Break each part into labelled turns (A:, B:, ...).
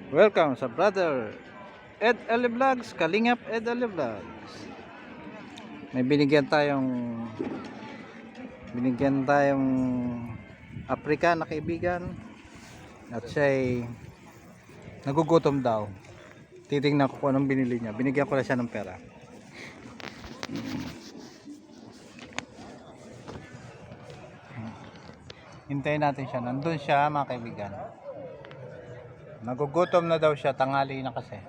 A: Welcome sa brother Ed Ali Vlogs, Kalingap Ed Ali Vlogs. May binigyan tayong Afrika na kaibigan at siya'y nagugutom daw. Titingnan ko kung anong binili niya. Binigyan ko na siya ng pera. Hintayin natin siya. Nandun siya mga kaibigan. Nagugutom na daw siya, tanghali na kasi.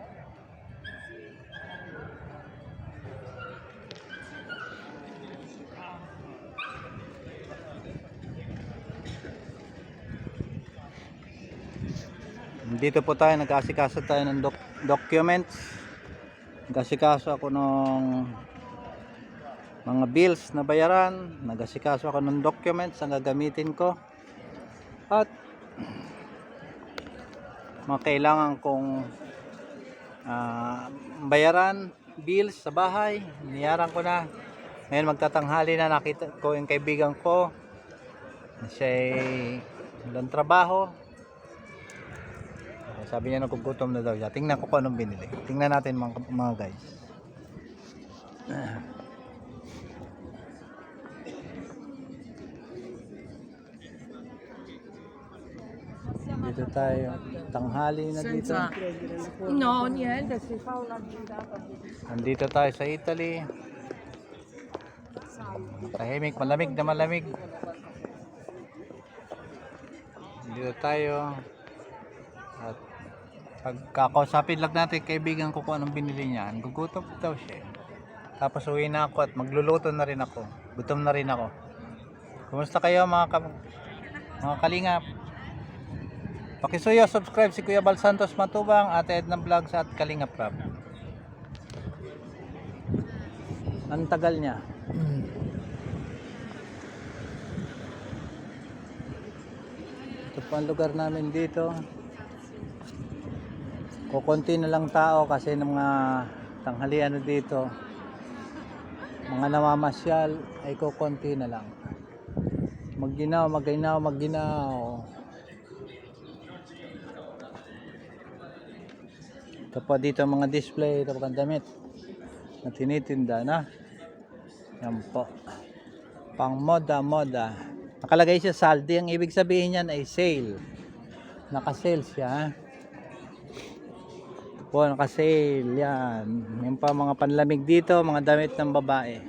A: Dito po tayo, nag-asikaso tayo ng documents. Nag-asikaso ako ng mga bills na bayaran. Nag-asikaso ako ng documents ang gagamitin ko. At mga kailangan kong bayaran, bills sa bahay. Niyaran ko na. Ngayon magtatanghali na, nakita ko yung kaibigan ko. Siya'y walang trabaho. Sabi niya nagugutom na daw siya. Tingnan ko kung anong binili. Tingnan natin mga guys. Dito tayo. Tanghali na dito.
B: No, niente, si fa una girata.
A: Nandito tayo sa Italy. Tahimik, malamig na malamig. Dito tayo. At pagkakausapin lang natin kaibigan ko kung anong binili niya. Gugutom daw siya. Tapos uwi na ako at magluluto na rin ako. Gutom na rin ako. Kumusta kayo mga kalingap? Pakisuyo, subscribe si Kuya Bal Santos Matubang, Ate Edna Vlogs at Kalingap Rap. Ang tagal niya. Ito pa ang lugar namin dito. Kukunti na lang tao kasi ng mga tanghalian dito. Mga namamasyal ay kukunti na lang. Magginaw. Ito pa dito mga display, ito pa damit na tinitinda na. Yan po. Pang moda. Nakalagay siya saldi. Ang ibig sabihin niyan ay sale. Naka-sale siya. Po, naka-sale yan. Yan pa mga panlamig dito, mga damit ng babae.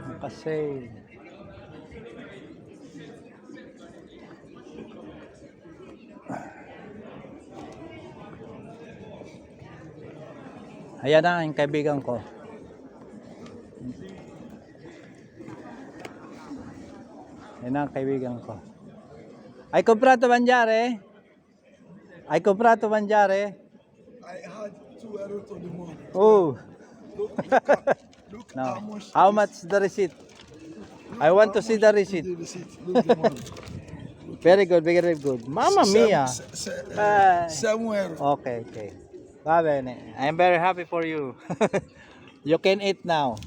A: Naka-sale. Ayan na ang kaibigan ko. Ayan na ang kaibigan ko. Hai comprato mangiare? I had €2 to the morning. Oh.
C: Look
A: No.
C: how much
A: How much the receipt? I want to see the receipt.
C: the receipt. Look the money.
A: Very good. Mamma mia.
C: €7.
A: Okay. Va bene. I'm very happy for you. You can eat now.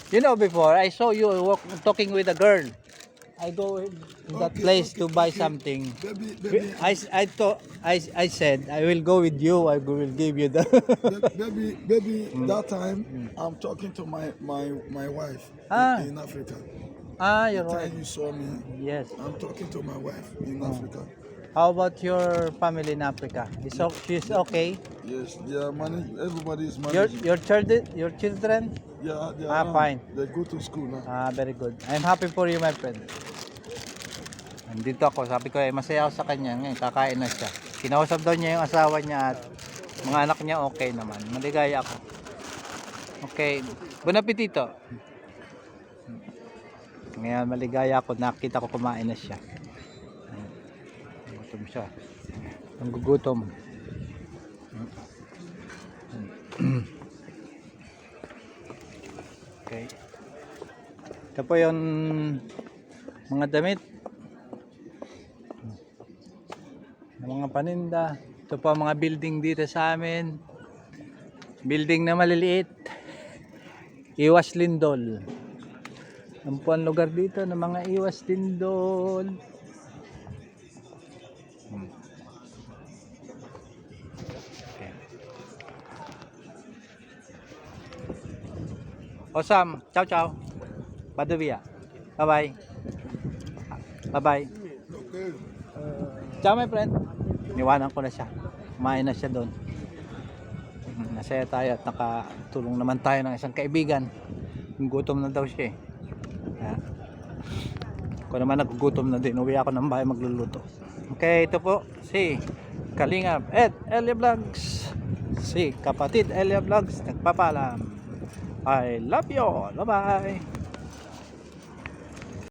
A: You know, before I saw you talking with a girl. I go in that place to buy something.
C: Baby,
A: I said I will go with you. I will give you the.
C: baby, that time I'm talking to my wife in Africa.
A: You're
C: The
A: right.
C: time you saw me,
A: Yes.
C: I'm talking to my wife in Africa.
A: How about your family in Africa? She's okay.
C: Yes, they are managing. Everybody is
A: Your
C: managing.
A: your children?
C: Yeah, they
A: Ah,
C: are
A: fine.
C: They go to school now.
A: Very good. I'm happy for you, my friend. Nandito ako, sabi ko masaya ako sa kanya. Ngayon, kakain na siya. Kinausap daw niya yung asawa niya at mga anak niya okay naman. Maligaya ako. Okay. Bon appetito. Ngayon, maligaya ako. Nakita ko kumain na siya. Gutom siya. Ang gugutom. Okay. Ito po yung mga damit. Mga paninda. Ito po ang mga building dito sa amin. Building na maliliit. Iwas lindol. Ang puan lugar dito ng mga iwas din doon. Okay. Osam, ciao ciao. Badovia. Bye bye. Bye bye.
C: Okay.
A: Ciao my friend. Niwanan ko na siya. Kumain na siya doon. Nasaya tayo at nakatulong naman tayo ng isang kaibigan. Gutom na daw siya eh. Ako naman nagugutom na din. Uwi ako ng bahay magluluto. Okay, ito po si Kalingap at Elia Vlogs. Si kapatid Elia Vlogs nagpapalam. I love you all. Bye bye.